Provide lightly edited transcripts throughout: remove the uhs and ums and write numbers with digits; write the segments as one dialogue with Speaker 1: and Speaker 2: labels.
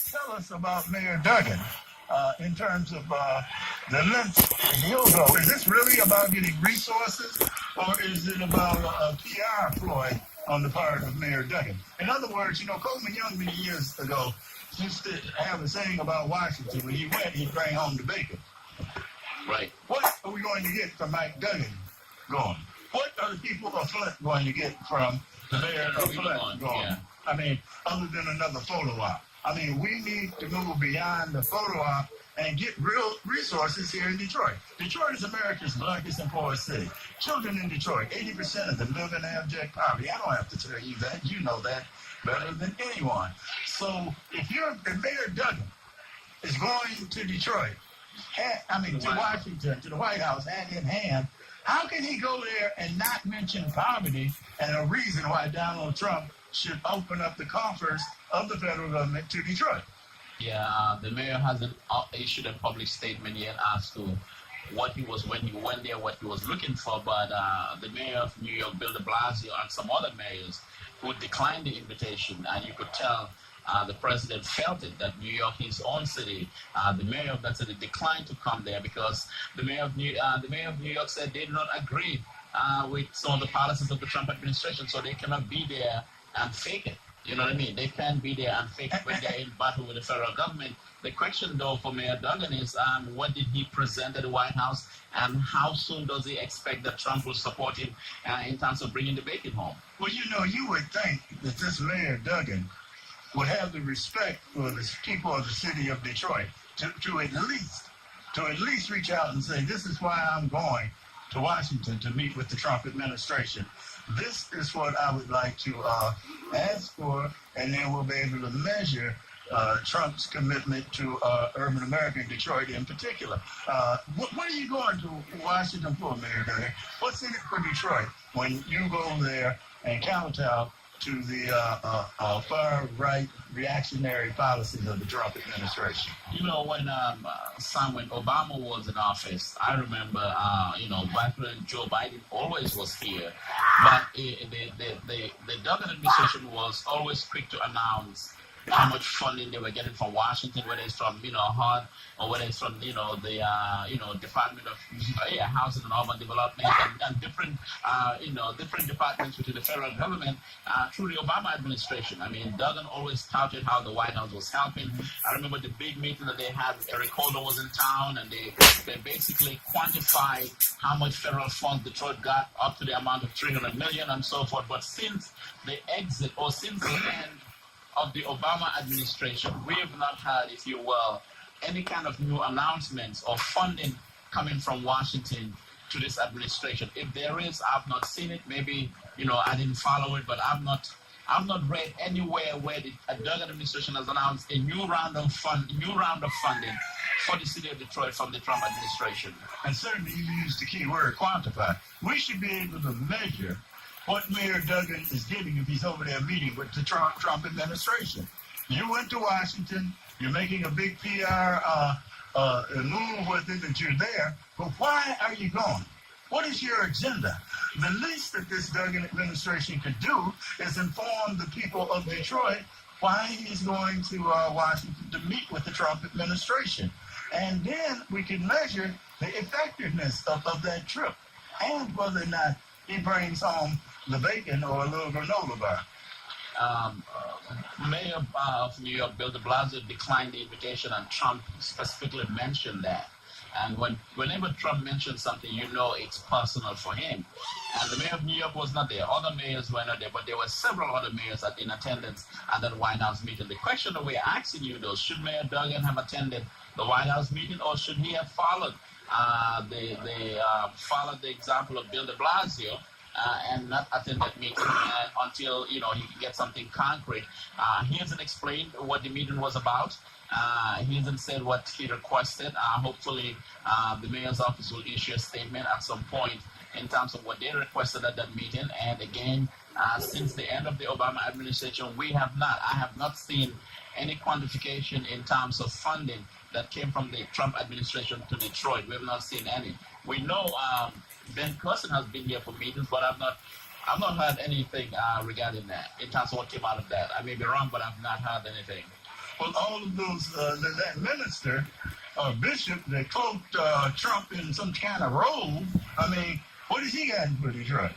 Speaker 1: tell us about Mayor Duggan in terms of the length he'll go. Is this really about getting resources, or is it about a PR ploy on the part of Mayor Duggan? In other words, Coleman Young many years ago used to have a saying about Washington. When he went, he'd bring home the bacon.
Speaker 2: Right.
Speaker 1: What are we going to get from Mike Duggan going? What are the people of Flint going to get from the mayor of Flint going?
Speaker 2: Yeah.
Speaker 1: I mean, other than another photo op. I mean, we need to move beyond the photo op and get real resources here in Detroit. Detroit is America's blackest and poorest city. Children in Detroit, 80% of them live in abject poverty. I don't have to tell you that. You know that better than anyone. So if Mayor Duggan is going to Detroit, to Washington, to the White House, hand in hand, how can he go there and not mention poverty and a reason why Donald Trump should open up the coffers of the federal government to Detroit?
Speaker 2: Yeah, the mayor hasn't issued a public statement yet as to what he was when he went there, what he was looking for. But the mayor of New York, Bill de Blasio, and some other mayors who declined the invitation, and you could tell the president felt it, that New York, his own city, the mayor of that city declined to come there because the mayor of New York said they did not agree with some of the policies of the Trump administration, so they cannot be there and fake it. You know what I mean? They can't be there and fake it when they're in battle with the federal government. The question, though, for Mayor Duggan is what did he present at the White House, and how soon does he expect that Trump will support him in terms of bringing the bacon home?
Speaker 1: Well, you would think that this Mayor Duggan would have the respect for the people of the city of Detroit to at least reach out and say, this is why I'm going to Washington to meet with the Trump administration. This is what I would like to ask for, and then we'll be able to measure Trump's commitment to urban America and Detroit in particular. What are you going to Washington for, Mayor Duggan? What's in it for Detroit when you go there and kowtow to the far-right reactionary policies of the Trump administration?
Speaker 2: When Obama was in office, I remember, back when Joe Biden always was here, but the Duggan administration was always quick to announce how much funding they were getting from Washington, whether it's from HUD or whether it's from the Department of Housing and Urban Development and different different departments within the federal government through the Obama administration. I mean, Duggan always touted how the White House was helping. I remember the big meeting that they had. Eric Holder was in town, and they basically quantified how much federal funds Detroit got, up to the amount of $300 million and so forth. But since the exit, or since the end of the Obama administration, we have not had, if you will, any kind of new announcements or funding coming from Washington to this administration. If there is, I've not seen it. Maybe I didn't follow it, but I've not read anywhere where the Duggan administration has announced a new round of funding for the city of Detroit from the Trump administration.
Speaker 1: And certainly you used the key word, quantify. We should be able to measure what Mayor Duggan is getting if he's over there meeting with the Trump administration. You went to Washington, you're making a big PR move with it that you're there, but why are you going? What is your agenda? The least that this Duggan administration could do is inform the people of Detroit why he's going to Washington to meet with the Trump administration. And then we can measure the effectiveness of that trip and whether or not he brings home the bacon or a little granola bar.
Speaker 2: Mayor of New York, Bill de Blasio, declined the invitation, and Trump specifically mentioned that. And whenever Trump mentions something, it's personal for him. And the mayor of New York was not there. Other mayors were not there, but there were several other mayors in attendance at that White House meeting. The question that we're asking you, though, should Mayor Duggan have attended the White House meeting, or should he have followed the example of Bill de Blasio and not attend that meeting until he can get something concrete? He hasn't explained what the meeting was about. He hasn't said what he requested. Hopefully, the mayor's office will issue a statement at some point in terms of what they requested at that meeting. And again, since the end of the Obama administration, I have not seen any quantification in terms of funding that came from the Trump administration to Detroit. We have not seen any. We know Ben Carson has been here for meetings, but I've not heard anything regarding that in terms of what came out of that. I may be wrong, but I've not heard anything.
Speaker 1: Well, all of those, that minister, bishop that cloaked Trump in some kind of robe, I mean, what does he got for Detroit?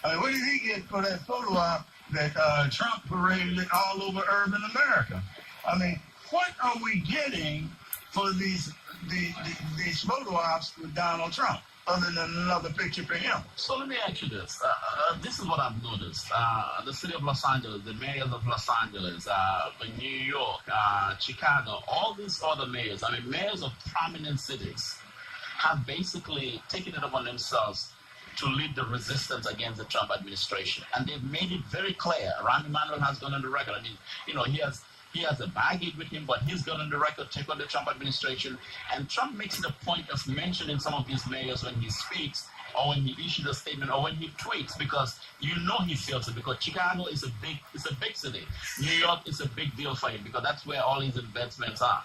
Speaker 1: I mean, what did he get for that photo op that Trump paraded it all over urban America? I mean, what are we getting for these photo ops with Donald Trump, other than another picture for him?
Speaker 2: So let me ask you this. This is what I've noticed. The city of Los Angeles, the mayors of Los Angeles, New York, Chicago, all these other mayors, I mean, mayors of prominent cities have basically taken it upon themselves to lead the resistance against the Trump administration. And they've made it very clear. Rahm Emanuel has gone on the record. I mean, you know, he has a baggage with him, but he's gone on the record, take on the Trump administration. And Trump makes it a point of mentioning some of these mayors when he speaks, or when he issues a statement, or when he tweets, because you know he feels it, because Chicago is a big city. New York is a big deal for him, because that's where all his investments are.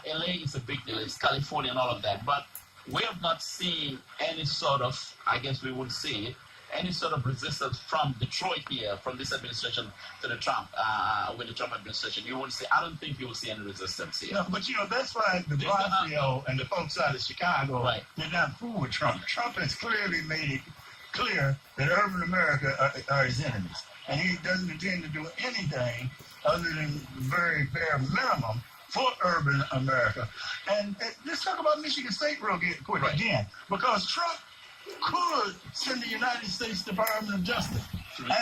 Speaker 2: LA is a big deal. It's California and all of that. But we have not seen any sort of, I guess we would say, any sort of resistance from Detroit here, from this administration to the Trump, with the Trump administration. You won't see, I don't think you will see any resistance here.
Speaker 1: No, but you know, that's why de Blasio and the folks out of Chicago did not fool with Trump. Trump has clearly made it clear that urban America are his enemies. And he doesn't intend to do anything other than very bare minimum for urban America. And let's talk about Michigan State real quick again, because Trump could send the United States Department of Justice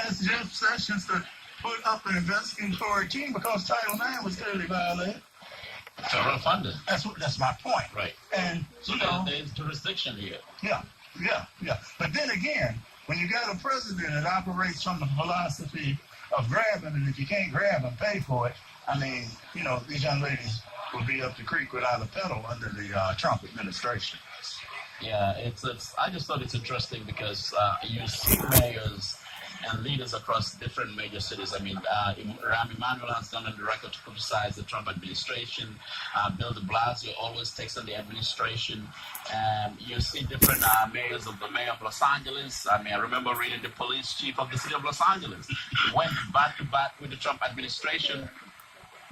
Speaker 1: as Jeff Sessions to put up an investigatory team because Title IX was clearly violated.
Speaker 2: Federal funding.
Speaker 1: That's my point.
Speaker 2: Right.
Speaker 1: And
Speaker 2: so there's jurisdiction here.
Speaker 1: Yeah. But then again, when you got a president that operates from the philosophy of grabbing, and if you can't grab and pay for it, I mean, you know, these young ladies will be up the creek without a pedal under the Trump administration.
Speaker 2: Yeah, I just thought it's interesting because you see mayors and leaders across different major cities. I mean, Rahm Emanuel has gone on the record to criticize the Trump administration. Bill de Blasio always takes on the administration. You see different mayors of the mayor of Los Angeles. I mean, I remember reading the police chief of the city of Los Angeles went back to back with the Trump administration.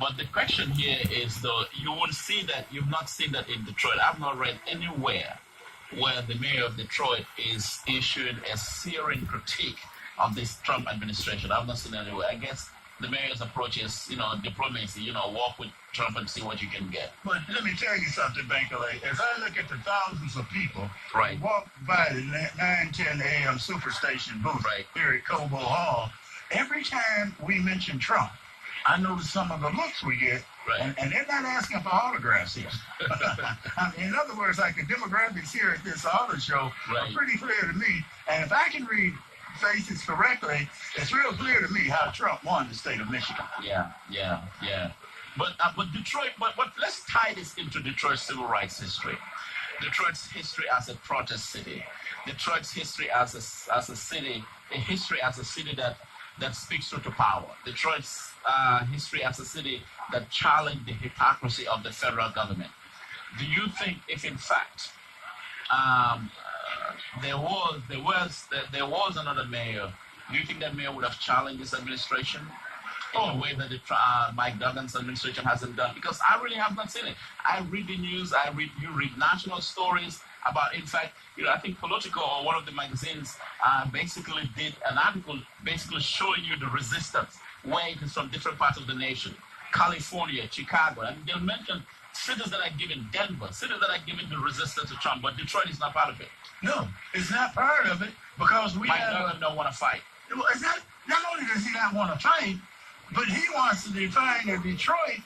Speaker 2: But the question here is, though, you won't see that, you've not seen that in Detroit. I've not read anywhere where the mayor of Detroit is issuing a searing critique of this Trump administration. I've not seen anywhere. I guess the mayor's approach is, you know, diplomacy, walk with Trump and see what you can get.
Speaker 1: But let me tell you something, Bankole. As I look at the thousands of people
Speaker 2: who
Speaker 1: walk by the 9:10 a.m. Superstation booth here at Cobo Hall, every time we mention Trump, I notice some of the looks we get, and they're not asking for autographs here. I mean, in other words, like the demographics here at this auto show are pretty clear to me. And if I can read faces correctly, it's real clear to me how Trump won the state of Michigan.
Speaker 2: Yeah. But Detroit, but let's tie this into Detroit's civil rights history. Detroit's history as a protest city. Detroit's history as a city, a history as a city that speaks truth to power. Detroit's history as a city that challenged the hypocrisy of the federal government. Do you think, if in fact there was another mayor, do you think that mayor would have challenged this administration in a way that the Mike Duggan's administration hasn't done? Because I really have not seen it. I read the news. You read national stories about, in fact, I think Politico or one of the magazines basically did an article basically showing you the resistance, where it is from different parts of the nation. California, Chicago, and they'll mention cities that are given, Denver, cities that are given the resistance to Trump, but Detroit is not part of it.
Speaker 1: No, it's not part of it because
Speaker 2: Mike Duggan don't want to fight.
Speaker 1: It's not only does he not want to fight, but he wants to define a Detroit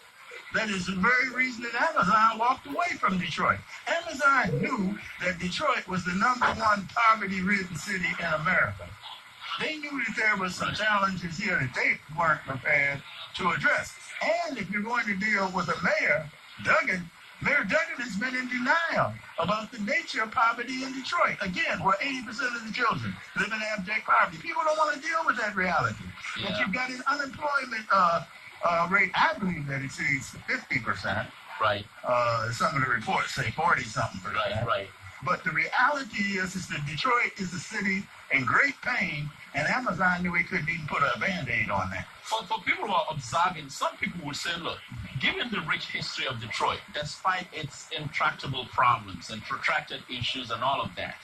Speaker 1: that is the very reason that Amazon walked away from Detroit. Amazon knew that Detroit was the #1 poverty-ridden city in America. They knew that there was some challenges here that they weren't prepared to address. And if you're going to deal with a Mayor Duggan has been in denial about the nature of poverty in Detroit. Again, where 80% of the children live in abject poverty. People don't want to deal with that reality. Yeah. But you've got an unemployment rate, I believe that exceeds 50%.
Speaker 2: Right.
Speaker 1: Some of the reports say 40-something percent.
Speaker 2: Right.
Speaker 1: But the reality is that Detroit is a city in great pain, and Amazon knew it couldn't even put a Band-Aid on that.
Speaker 2: For people who are observing, some people would say, look, given the rich history of Detroit, despite its intractable problems and protracted issues and all of that,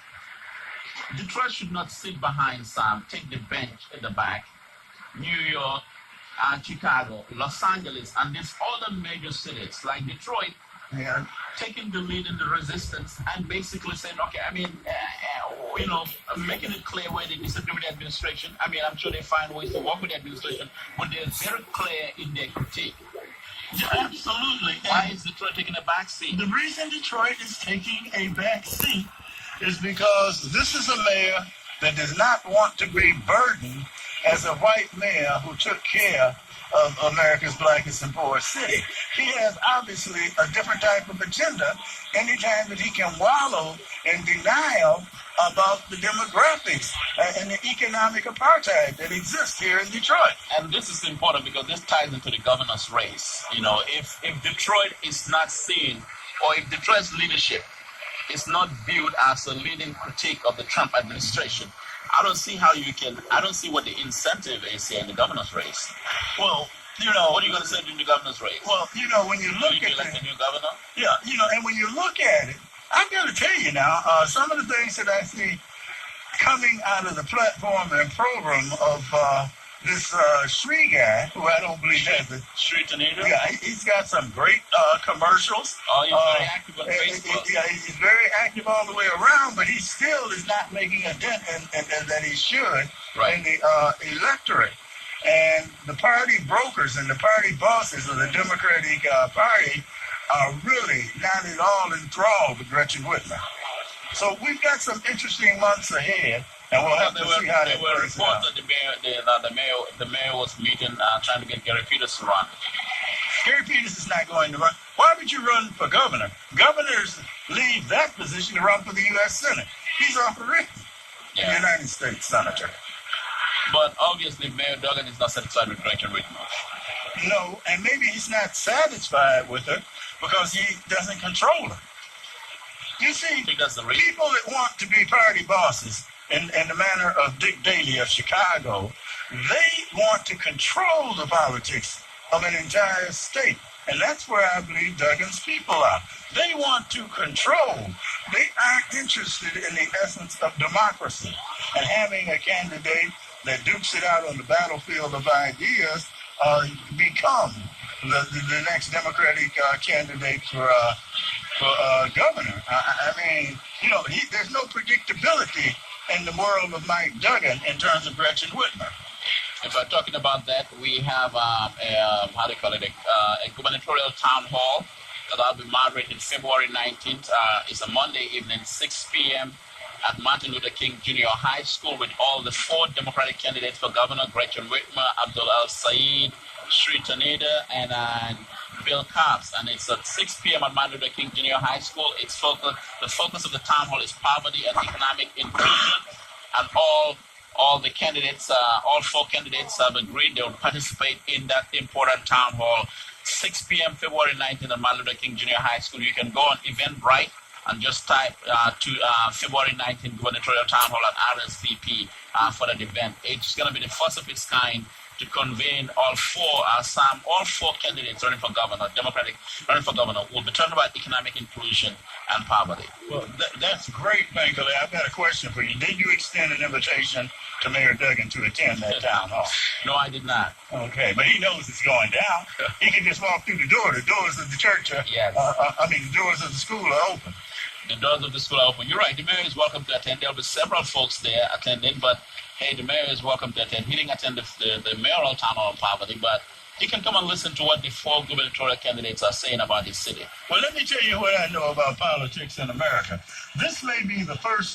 Speaker 2: Detroit should not sit behind some, take the bench at the back. New York, Chicago, Los Angeles, and these other major cities like Detroit, taking the lead in the resistance and basically saying, okay, I mean, making it clear where they disagree with the administration. I mean, I'm sure they find ways to work with the administration, but they're very clear in their critique.
Speaker 1: Yeah, absolutely.
Speaker 2: Why is Detroit taking a back seat?
Speaker 1: The reason Detroit is taking a back seat is because this is a mayor that does not want to be burdened as a white mayor who took care of America's blackest and poorest city. He has obviously a different type of agenda anytime that he can wallow in denial about the demographics and the economic apartheid that exists here in Detroit.
Speaker 2: And this is important because this ties into the governor's race. You know, if Detroit is not seen, or if Detroit's leadership is not viewed as a leading critique of the Trump administration, I don't see what the incentive is here in the governor's race.
Speaker 1: Well,
Speaker 2: what are you going to say in the governor's race?
Speaker 1: Well, when you look at
Speaker 2: the new governor?
Speaker 1: Yeah, and when you look at it, I've got to tell you now, some of the things that I see coming out of the platform and program of this Sri guy, who I don't believe has it.
Speaker 2: Sri Tanita?
Speaker 1: Yeah, he's got some great commercials.
Speaker 2: Oh, he's very active on Facebook.
Speaker 1: Yeah, he's very active all the way around, but he still is not making a dent that he should in the electorate. And the party brokers and the party bosses of the Democratic Party are really not at all enthralled with Gretchen Whitmer. So we've got some interesting months ahead, and we'll have to see how that plays out.
Speaker 2: The mayor was meeting, trying to get Gary Peters to run.
Speaker 1: Gary Peters is not going to run. Why would you run for governor? Governors leave that position to run for the U.S. Senate. He's already a United States senator.
Speaker 2: But obviously, Mayor Duggan is not satisfied with Gretchen Whitmer.
Speaker 1: No, and maybe he's not satisfied with her because he doesn't control her. You see, people that want to be party bosses in the manner of Dick Daley of Chicago, they want to control the politics of an entire state. And that's where I believe Duggan's people are. They want to control. They aren't interested in the essence of democracy and having a candidate that dukes it out on the battlefield of ideas become the next Democratic candidate for governor. I mean, there's no predictability in the world of Mike Duggan in terms of Gretchen Whitmer.
Speaker 2: If we're talking about that, we have a gubernatorial town hall that I'll be moderating February 19th. It's a Monday evening, 6 p.m. at Martin Luther King Junior High School with all the 4 Democratic candidates for governor: Gretchen Whitmer, Abdul El-Sayed, Sri Tanita, and Bill Cobbs. And it's at 6 p.m. at Martin Luther King Junior High School. The focus of the town hall is poverty and economic inclusion, and all the candidates, all 4 candidates have agreed they will participate in that important town hall. 6 p.m. February 19th at Martin Luther King Junior High School. You can go on Eventbrite and just type to February 19th gubernatorial town hall at RSVP for that event. It's going to be the first of its kind to convene all 4 candidates running for governor, Democratic running for governor, will be talking about economic inclusion and poverty.
Speaker 1: Well, that's great, Bankley. I've got a question for you. Did you extend an invitation to Mayor Duggan to attend that town hall?
Speaker 2: No, I did not.
Speaker 1: Okay, but he knows it's going down. He can just walk through the door. The doors of the church the doors of the school are open.
Speaker 2: The doors of the school are open. You're right. The mayor is welcome to attend. There'll be several folks there attending, but hey, the mayor is welcome to attend. He didn't attend the mayoral town hall on poverty, but he can come and listen to what the 4 gubernatorial candidates are saying about his city.
Speaker 1: Well, let me tell you what I know about politics in America. This may be the first